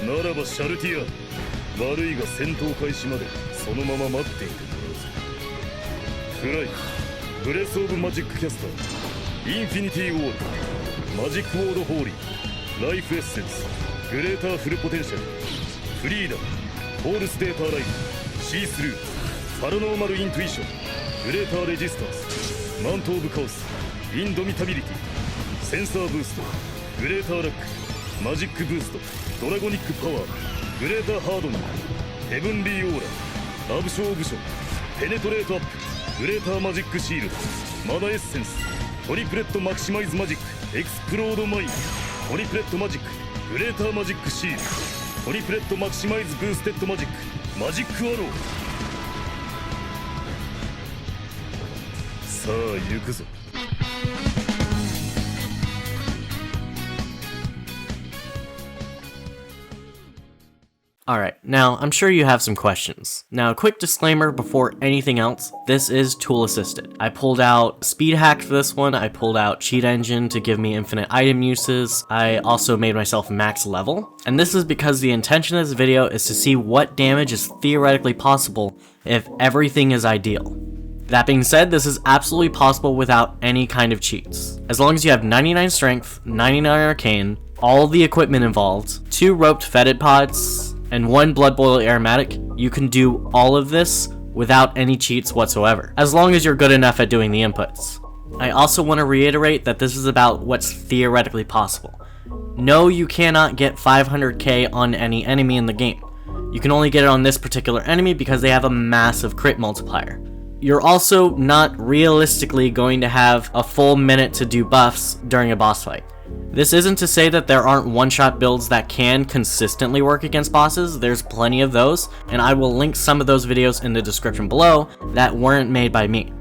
ならばシャルティア、悪いが戦闘開始までそのまま待っていてもらうぜ。フライ、ブレスオブマジックキャスター、インフィニティウォール、マジックウォードホーリー、ライフエッセンス、グレーターフルポテンシャル、フリーダム、ホールスデーターライフ、シースルー、パラノーマルイントゥイション、グレーターレジスタンス、マントオブカオス、インドミタビリティ、センサーブースト、グレーターラック、マジックブースト、ドラゴニックパワー、グレーターハードナー、ヘブンリーオーラ、ラブショーオブション、ペネトレートアップ、グレーターマジックシールド、マナエッセンス、トリプレットマキシマイズマジック、エクスプロードマイン、トリプレットマジック、グレーターマジックシールド、トリプレットマキシマイズブーステッドマジック、マジックアロー。さあ行くぞ。Alright, now I'm sure you have some questions. Now a quick disclaimer before anything else, this is tool assisted. I pulled out speed hack for this one, I pulled out cheat engine to give me infinite item uses, I also made myself max level, and this is because the intention of this video is to see what damage is theoretically possible if everything is ideal. That being said, this is absolutely possible without any kind of cheats. As long as you have 99 strength, 99 arcane, all the equipment involved, 2 roped fetid pods, and 1 blood boil aromatic, you can do all of this without any cheats whatsoever, as long as you're good enough at doing the inputs. I also want to reiterate that this is about what's theoretically possible. No, you cannot get 500k on any enemy in the game. You can only get it on this particular enemy because they have a massive crit multiplier. You're also not realistically going to have a full minute to do buffs during a boss fight. This isn't to say that there aren't one-shot builds that can consistently work against bosses, there's plenty of those, and I will link some of those videos in the description below that weren't made by me.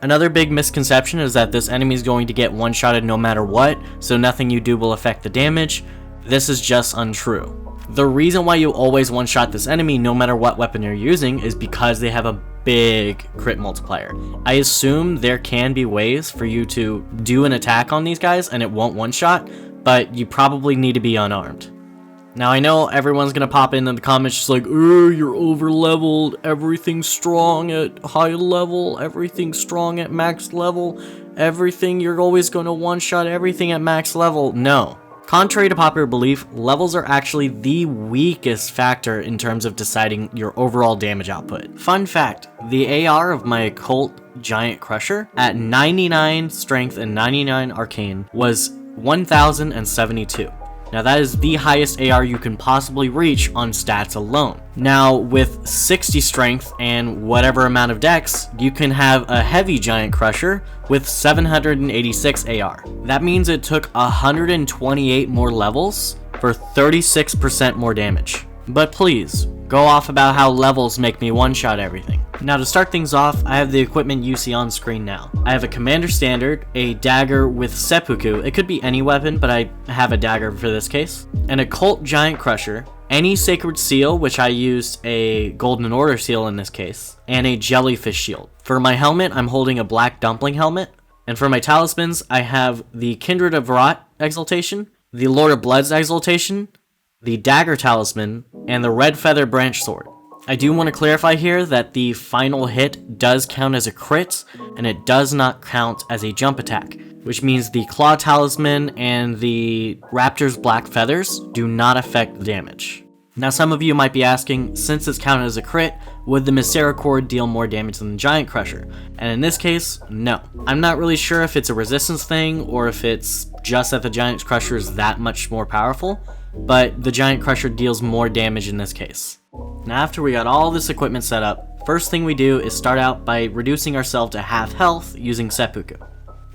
Another big misconception is that this enemy is going to get one-shotted no matter what, so nothing you do will affect the damage. This is just untrue. The reason why you always one-shot this enemy no matter what weapon you're using is because they have a big crit multiplier. I assume there can be ways for you to do an attack on these guys and it won't one-shot, but you probably need to be unarmed. Now I know everyone's gonna pop into the comments just like, you're over-leveled, everything's strong at high level, everything's strong at max level, everything, you're always gonna one-shot everything at max level. No. Contrary to popular belief, levels are actually the weakest factor in terms of deciding your overall damage output. Fun fact, the AR of my occult giant crusher at 99 strength and 99 arcane was 1072. Now that is the highest AR you can possibly reach on stats alone. Now with 60 strength and whatever amount of dex, you can have a heavy giant crusher with 786 AR. That means it took 128 more levels for 36% more damage. But please, go off about how levels make me one-shot everything. Now to start things off, I have the equipment you see on screen now. I have a Commander Standard, a dagger with seppuku, it could be any weapon, but I have a dagger for this case, an occult giant crusher, any sacred seal, which I used a golden order seal in this case, and a jellyfish shield. For my helmet, I'm holding a black dumpling helmet, and for my talismans, I have the Kindred of Rot exaltation, the Lord of Blood's exaltation, the dagger talisman, and the red feather branch sword. I do want to clarify here that the final hit does count as a crit, and it does not count as a jump attack, which means the claw talisman and the raptor's black feathers do not affect the damage. Now some of you might be asking, since it's counted as a crit, would the Misericord deal more damage than the Giant Crusher? And in this case, no. I'm not really sure if it's a resistance thing, or if it's just that the Giant Crusher is that much more powerful, but the Giant Crusher deals more damage in this case. Now after we got all this equipment set up, first thing we do is start out by reducing ourselves to half health using seppuku.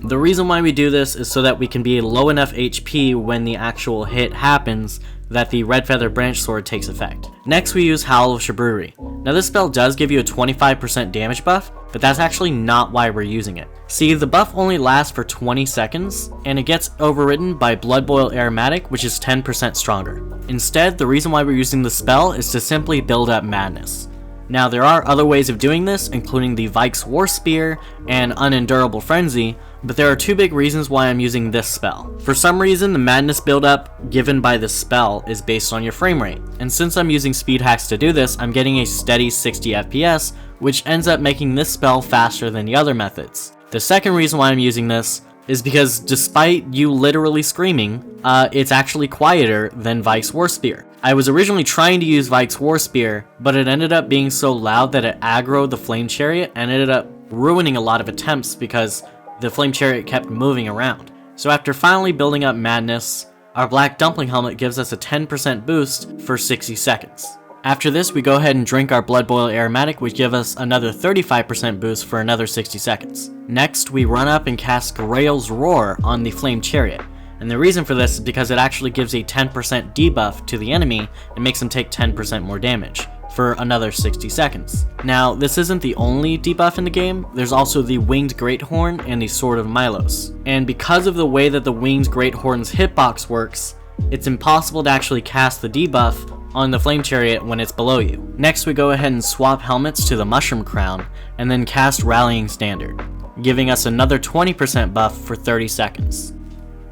The reason why we do this is so that we can be low enough HP when the actual hit happens that the red feather branch sword takes effect. Next we use Howl of Shabruri. Now this spell does give you a 25% damage buff, but that's actually not why we're using it. See, the buff only lasts for 20 seconds, and it gets overridden by Blood Boil Aromatic, which is 10% stronger. Instead, the reason why we're using the spell is to simply build up madness. Now, there are other ways of doing this, including the Vike's War Spear and Unendurable Frenzy, but there are two big reasons why I'm using this spell. For some reason, the madness buildup given by this spell is based on your frame rate, and since I'm using speed hacks to do this, I'm getting a steady 60 FPS, which ends up making this spell faster than the other methods. The second reason why I'm using this is because despite you literally screaming, it's actually quieter than Vike's War Spear. I was originally trying to use Vike's War Spear, but it ended up being so loud that it aggroed the Flame Chariot and ended up ruining a lot of attempts because the Flame Chariot kept moving around. So after finally building up Madness, our Black Dumpling Helmet gives us a 10% boost for 60 seconds. After this, we go ahead and drink our Blood Boil Aromatic, which gives us another 35% boost for another 60 seconds. Next, we run up and cast Grail's Roar on the Flame Chariot. And the reason for this is because it actually gives a 10% debuff to the enemy and makes them take 10% more damage for another 60 seconds. Now, this isn't the only debuff in the game. There's also the Winged Greathorn and the Sword of Milos. And because of the way that the Winged Greathorn's hitbox works, it's impossible to actually cast the debuff on the Flame Chariot when it's below you. Next, we go ahead and swap helmets to the Mushroom Crown and then cast Rallying Standard, giving us another 20% buff for 30 seconds.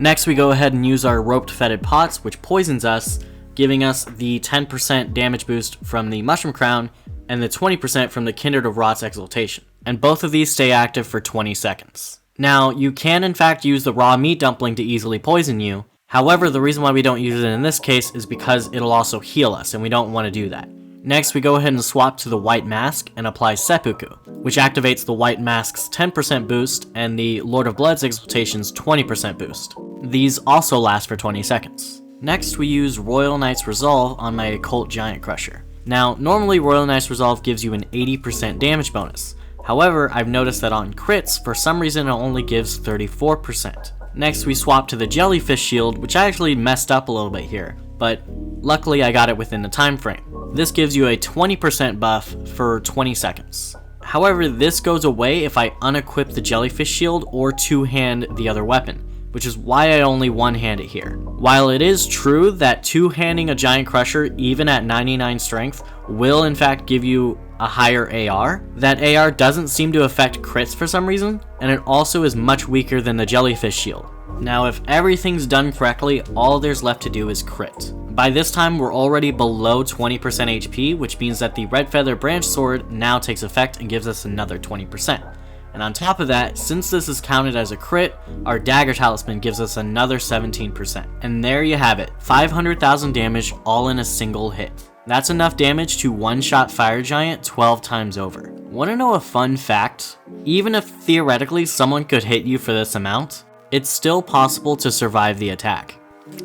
Next, we go ahead and use our Roped Fetid Pots, which poisons us, giving us the 10% damage boost from the Mushroom Crown and the 20% from the Kindred of Rot's Exaltation. And both of these stay active for 20 seconds. Now, you can in fact use the Raw Meat Dumpling to easily poison you. However, the reason why we don't use it in this case is because it'll also heal us, and we don't want to do that. Next, we go ahead and swap to the White Mask and apply Seppuku, which activates the White Mask's 10% boost and the Lord of Blood's Exaltation's 20% boost. These also last for 20 seconds. Next, we use Royal Knight's Resolve on my Occult Giant Crusher. Now, normally Royal Knight's Resolve gives you an 80% damage bonus. However, I've noticed that on crits, for some reason it only gives 34%. Next, we swap to the Jellyfish Shield, which I actually messed up a little bit here, but luckily I got it within the time frame. This gives you a 20% buff for 20 seconds. However, this goes away if I unequip the Jellyfish Shield or two-hand the other weapon, which is why I only one-hand it here. While it is true that two-handing a Giant Crusher, even at 99 strength, will in fact give you a higher AR, that AR doesn't seem to affect crits for some reason, and it also is much weaker than the Jellyfish Shield. Now, if everything's done correctly, all there's left to do is crit. By this time, we're already below 20% HP, which means that the Red Feather Branch Sword now takes effect and gives us another 20%. And on top of that, since this is counted as a crit, our Dagger Talisman gives us another 17%. And there you have it, 500,000 damage all in a single hit. That's enough damage to one-shot Fire Giant 12 times over. Wanna know a fun fact? Even if theoretically someone could hit you for this amount, it's still possible to survive the attack.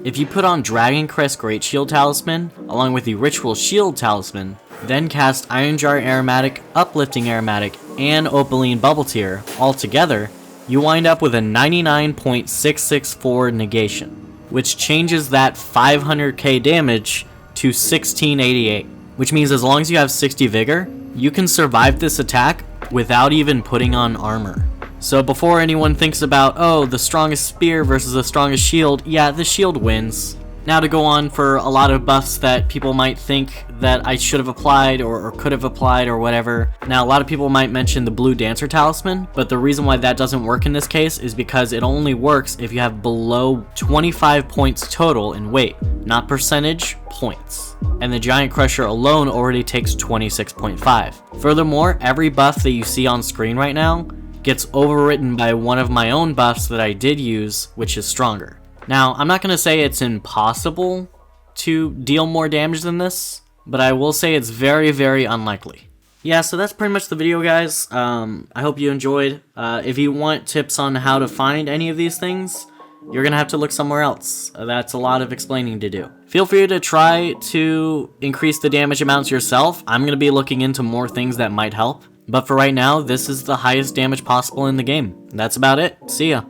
If you put on Dragon Crest Great Shield Talisman, along with the Ritual Shield Talisman, then cast Iron Jar Aromatic, Uplifting Aromatic, and Opaline Bubble Tear all together, you wind up with a 99.664 negation, which changes that 500k damage to 1688, which means as long as you have 60 vigor, you can survive this attack without even putting on armor. So before anyone thinks about, oh, the strongest spear versus the strongest shield, yeah, the shield wins. Now to go on for a lot of buffs that people might think that I should have applied or could have applied or whatever. Now a lot of people might mention the Blue Dancer Talisman, but the reason why that doesn't work in this case is because it only works if you have below 25 points total in weight, not percentage, points. And the Giant Crusher alone already takes 26.5. Furthermore, every buff that you see on screen right now gets overwritten by one of my own buffs that I did use, which is stronger. Now, I'm not going to say it's impossible to deal more damage than this, but I will say it's very, very unlikely. Yeah, so that's pretty much the video, guys. I hope you enjoyed. If you want tips on how to find any of these things, you're going to have to look somewhere else. That's a lot of explaining to do. Feel free to try to increase the damage amounts yourself. I'm going to be looking into more things that might help. But for right now, this is the highest damage possible in the game. That's about it. See ya.